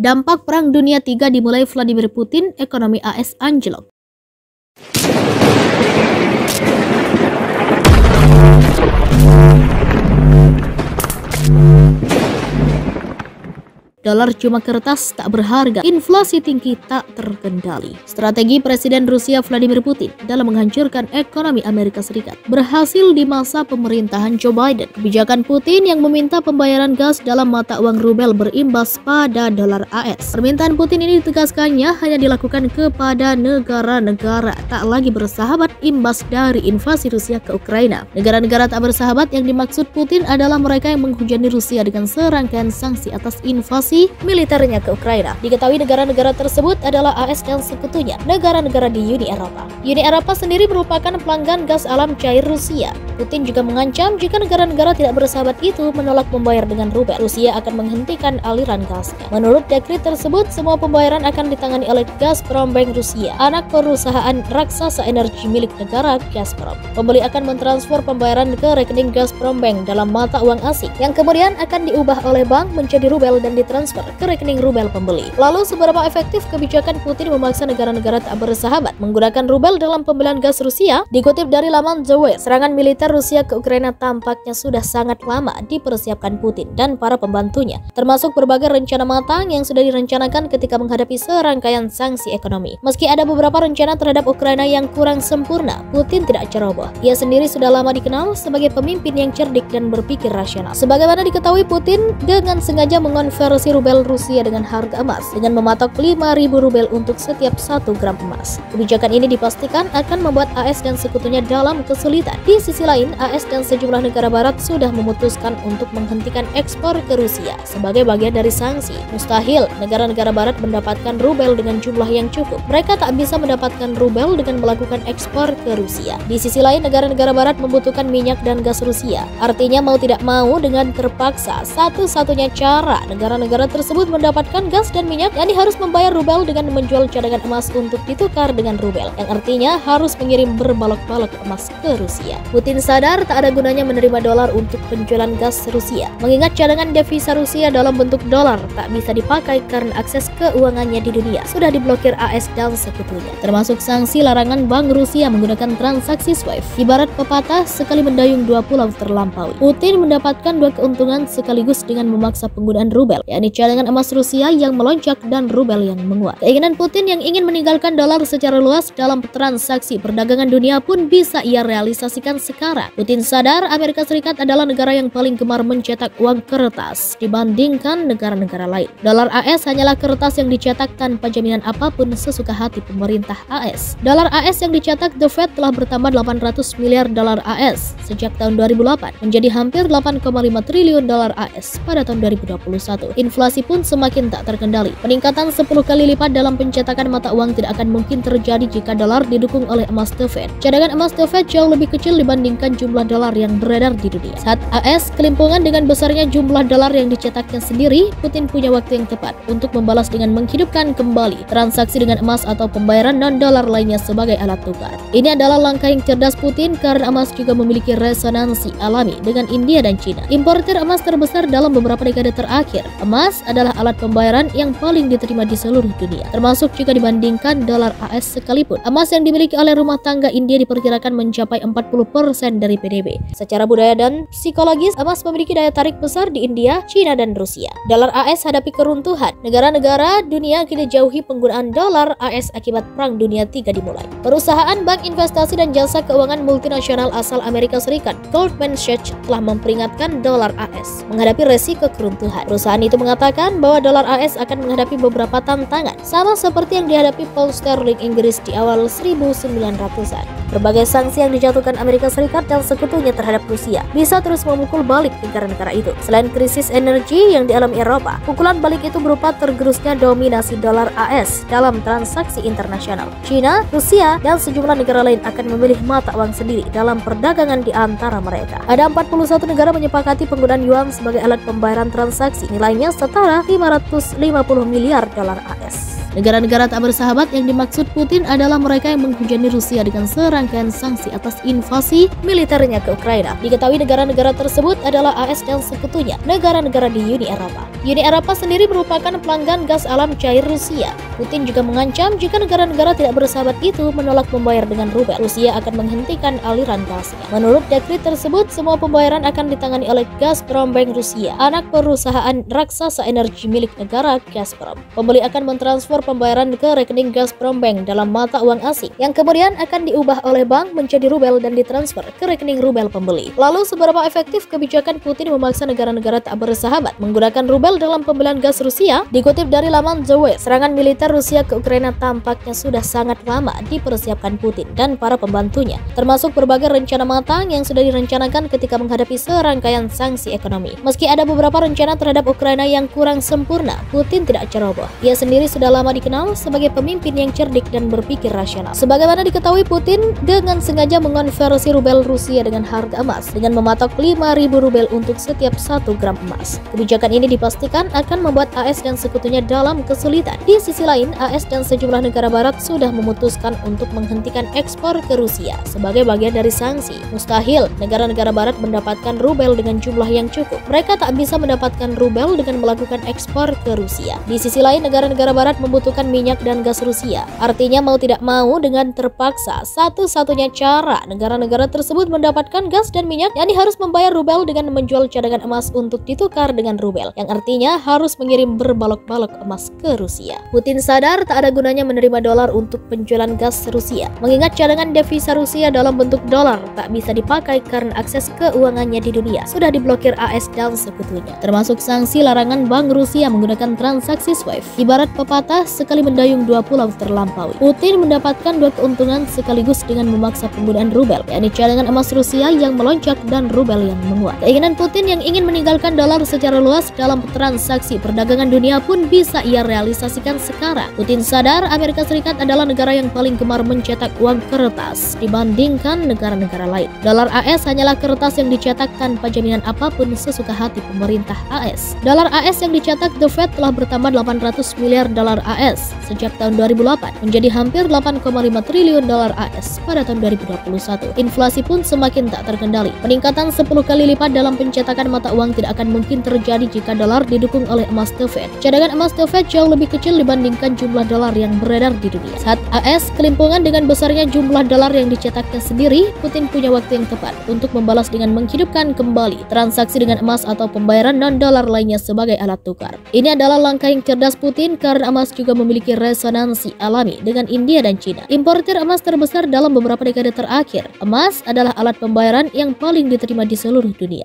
Dampak Perang Dunia III dimulai Vladimir Putin, ekonomi AS anjlok. Dolar cuma kertas tak berharga, inflasi tinggi tak terkendali. Strategi Presiden Rusia Vladimir Putin dalam menghancurkan ekonomi Amerika Serikat berhasil di masa pemerintahan Joe Biden. Kebijakan Putin yang meminta pembayaran gas dalam mata uang rubel berimbas pada dolar AS. Permintaan Putin ini ditegaskannya hanya dilakukan kepada negara-negara tak lagi bersahabat imbas dari invasi Rusia ke Ukraina. Negara-negara tak bersahabat yang dimaksud Putin adalah mereka yang menghujani Rusia dengan serangkaian sanksi atas invasi militernya ke Ukraina. Diketahui negara-negara tersebut adalah AS dan sekutunya, negara-negara di Uni Eropa. Uni Eropa sendiri merupakan pelanggan gas alam cair Rusia. Putin juga mengancam jika negara-negara tidak bersahabat itu menolak membayar dengan rubel, Rusia akan menghentikan aliran gasnya. Menurut dekret tersebut, semua pembayaran akan ditangani oleh Gazprom Bank Rusia, anak perusahaan raksasa energi milik negara Gazprom. Pembeli akan mentransfer pembayaran ke rekening Gazprom Bank dalam mata uang asing, yang kemudian akan diubah oleh bank menjadi rubel dan ditransfer ke rekening rubel pembeli. Lalu seberapa efektif kebijakan Putin memaksa negara-negara tak bersahabat menggunakan rubel dalam pembelian gas Rusia? Dikutip dari laman The West, serangan militer Rusia ke Ukraina tampaknya sudah sangat lama dipersiapkan Putin dan para pembantunya, termasuk berbagai rencana matang yang sudah direncanakan ketika menghadapi serangkaian sanksi ekonomi. Meski ada beberapa rencana terhadap Ukraina yang kurang sempurna, Putin tidak ceroboh. Ia sendiri sudah lama dikenal sebagai pemimpin yang cerdik dan berpikir rasional. Sebagaimana diketahui, Putin dengan sengaja mengonversi rubel Rusia dengan harga emas dengan mematok 5.000 rubel untuk setiap 1 gram emas. Kebijakan ini dipastikan akan membuat AS dan sekutunya dalam kesulitan. Di sisi lain, AS dan sejumlah negara barat sudah memutuskan untuk menghentikan ekspor ke Rusia sebagai bagian dari sanksi. Mustahil negara-negara barat mendapatkan rubel dengan jumlah yang cukup. Mereka tak bisa mendapatkan rubel dengan melakukan ekspor ke Rusia. Di sisi lain, negara-negara barat membutuhkan minyak dan gas Rusia. Artinya mau tidak mau dengan terpaksa satu-satunya cara negara-negara tersebut mendapatkan gas dan minyak, yakni harus membayar rubel dengan menjual cadangan emas untuk ditukar dengan rubel, yang artinya harus mengirim berbalok-balok emas ke Rusia. Putin sadar tak ada gunanya menerima dolar untuk penjualan gas Rusia, mengingat cadangan devisa Rusia dalam bentuk dolar tak bisa dipakai karena akses keuangannya di dunia sudah diblokir AS dan sekutunya, termasuk sanksi larangan bank Rusia menggunakan transaksi SWIFT. Ibarat pepatah, sekali mendayung dua pulau terlampaui. Putin mendapatkan dua keuntungan sekaligus dengan memaksa penggunaan rubel, yakni cadangan emas Rusia yang melonjak dan rubel yang menguat. Keinginan Putin yang ingin meninggalkan dolar secara luas dalam transaksi perdagangan dunia pun bisa ia realisasikan sekarang. Putin sadar Amerika Serikat adalah negara yang paling gemar mencetak uang kertas dibandingkan negara-negara lain. Dolar AS hanyalah kertas yang dicetak tanpa jaminan apapun sesuka hati pemerintah AS. Dolar AS yang dicetak The Fed telah bertambah 800 miliar dolar AS sejak tahun 2008 menjadi hampir 8,5 triliun dolar AS pada tahun 2021. Inflasi pun semakin tak terkendali. Peningkatan 10 kali lipat dalam pencetakan mata uang tidak akan mungkin terjadi jika dolar didukung oleh emas The Fed. Cadangan emas The Fed jauh lebih kecil dibandingkan jumlah dolar yang beredar di dunia. Saat AS kelimpungan dengan besarnya jumlah dolar yang dicetaknya sendiri, Putin punya waktu yang tepat untuk membalas dengan menghidupkan kembali transaksi dengan emas atau pembayaran non-dolar lainnya sebagai alat tukar. Ini adalah langkah yang cerdas Putin karena emas juga memiliki resonansi alami dengan India dan China, importir emas terbesar dalam beberapa dekade terakhir. Emas adalah alat pembayaran yang paling diterima di seluruh dunia, termasuk jika dibandingkan dolar AS sekalipun. Emas yang dimiliki oleh rumah tangga India diperkirakan mencapai 40% dari PDB. Secara budaya dan psikologis, emas memiliki daya tarik besar di India, China, dan Rusia. Dolar AS hadapi keruntuhan. Negara-negara dunia kini jauhi penggunaan dolar AS akibat Perang Dunia III dimulai. Perusahaan bank investasi dan jasa keuangan multinasional asal Amerika Serikat, Goldman Sachs, telah memperingatkan dolar AS menghadapi resiko keruntuhan. Perusahaan itu mengatakan bahwa dolar AS akan menghadapi beberapa tantangan, sama seperti yang dihadapi pound sterling Inggris di awal 1900-an. Berbagai sanksi yang dijatuhkan Amerika Serikat dan sekutunya terhadap Rusia bisa terus memukul balik negara-negara itu. Selain krisis energi yang dialami Eropa, pukulan balik itu berupa tergerusnya dominasi dolar AS dalam transaksi internasional. China, Rusia, dan sejumlah negara lain akan memilih mata uang sendiri dalam perdagangan di antara mereka. Ada 41 negara menyepakati penggunaan yuan sebagai alat pembayaran transaksi, nilainya setara 550 miliar dolar AS. Negara-negara tak bersahabat yang dimaksud Putin adalah mereka yang menghujani Rusia dengan serangkaian sanksi atas invasi militernya ke Ukraina. Diketahui negara-negara tersebut adalah AS dan sekutunya, negara-negara di Uni Eropa. Uni Eropa sendiri merupakan pelanggan gas alam cair Rusia. Putin juga mengancam jika negara-negara tidak bersahabat itu menolak membayar dengan rubel, Rusia akan menghentikan aliran gasnya. Menurut dekret tersebut, semua pembayaran akan ditangani oleh Gazprom Bank Rusia, anak perusahaan raksasa energi milik negara Gazprom. Pembeli akan mentransfer pembayaran ke rekening Gazprom Bank dalam mata uang asing, yang kemudian akan diubah oleh bank menjadi rubel dan ditransfer ke rekening rubel pembeli. Lalu seberapa efektif kebijakan Putin memaksa negara-negara tak bersahabat menggunakan rubel dalam pembelian gas Rusia? Dikutip dari laman The West, serangan militer Rusia ke Ukraina tampaknya sudah sangat lama dipersiapkan Putin dan para pembantunya, termasuk berbagai rencana matang yang sudah direncanakan ketika menghadapi serangkaian sanksi ekonomi. Meski ada beberapa rencana terhadap Ukraina yang kurang sempurna, Putin tidak ceroboh. Ia sendiri sudah lama dikenal sebagai pemimpin yang cerdik dan berpikir rasional. Sebagaimana diketahui, Putin dengan sengaja mengonversi rubel Rusia dengan harga emas dengan mematok 5.000 rubel untuk setiap 1 gram emas. Kebijakan ini dipastikan akan membuat AS dan sekutunya dalam kesulitan. Di sisi lain, AS dan sejumlah negara barat sudah memutuskan untuk menghentikan ekspor ke Rusia sebagai bagian dari sanksi. Mustahil negara-negara barat mendapatkan rubel dengan jumlah yang cukup. Mereka tak bisa mendapatkan rubel dengan melakukan ekspor ke Rusia. Di sisi lain, negara-negara barat membutuhkan minyak dan gas Rusia. Artinya mau tidak mau dengan terpaksa, satu-satunya cara negara-negara tersebut mendapatkan gas dan minyak, yakni harus membayar rubel dengan menjual cadangan emas untuk ditukar dengan rubel, yang artinya harus mengirim berbalok-balok emas ke Rusia. Putin sadar tak ada gunanya menerima dolar untuk penjualan gas Rusia, mengingat cadangan devisa Rusia dalam bentuk dolar tak bisa dipakai karena akses keuangannya di dunia sudah diblokir AS dan sekutunya, termasuk sanksi larangan bank Rusia menggunakan transaksi SWIFT. Ibarat pepatah, sekali mendayung 2 pulau terlampaui. Putin mendapatkan 2 keuntungan sekaligus dengan memaksa penggunaan rubel, yakni cadangan emas Rusia yang melonjak dan rubel yang menguat. Keinginan Putin yang ingin meninggalkan dolar secara luas dalam transaksi perdagangan dunia pun bisa ia realisasikan sekarang. Putin sadar Amerika Serikat adalah negara yang paling gemar mencetak uang kertas dibandingkan negara-negara lain. Dolar AS hanyalah kertas yang dicetak tanpa jaminan apapun sesuka hati pemerintah AS. Dolar AS yang dicetak The Fed telah bertambah 800 miliar dolar AS sejak tahun 2008 menjadi hampir 8,5 triliun dolar AS pada tahun 2021. Inflasi pun semakin tak terkendali. Peningkatan 10 kali lipat dalam pencetakan mata uang tidak akan mungkin terjadi jika dolar didukung oleh emas The Fed. Cadangan emas The Fed jauh lebih kecil dibandingkan jumlah dolar yang beredar di dunia. Saat AS kelimpungan dengan besarnya jumlah dolar yang dicetaknya sendiri, Putin punya waktu yang tepat untuk membalas dengan menghidupkan kembali transaksi dengan emas atau pembayaran non-dolar lainnya sebagai alat tukar. Ini adalah langkah yang cerdas Putin karena emas juga memiliki resonansi alami dengan India dan China, importir emas terbesar dalam beberapa dekade terakhir. Emas adalah alat pembayaran yang paling diterima di seluruh dunia.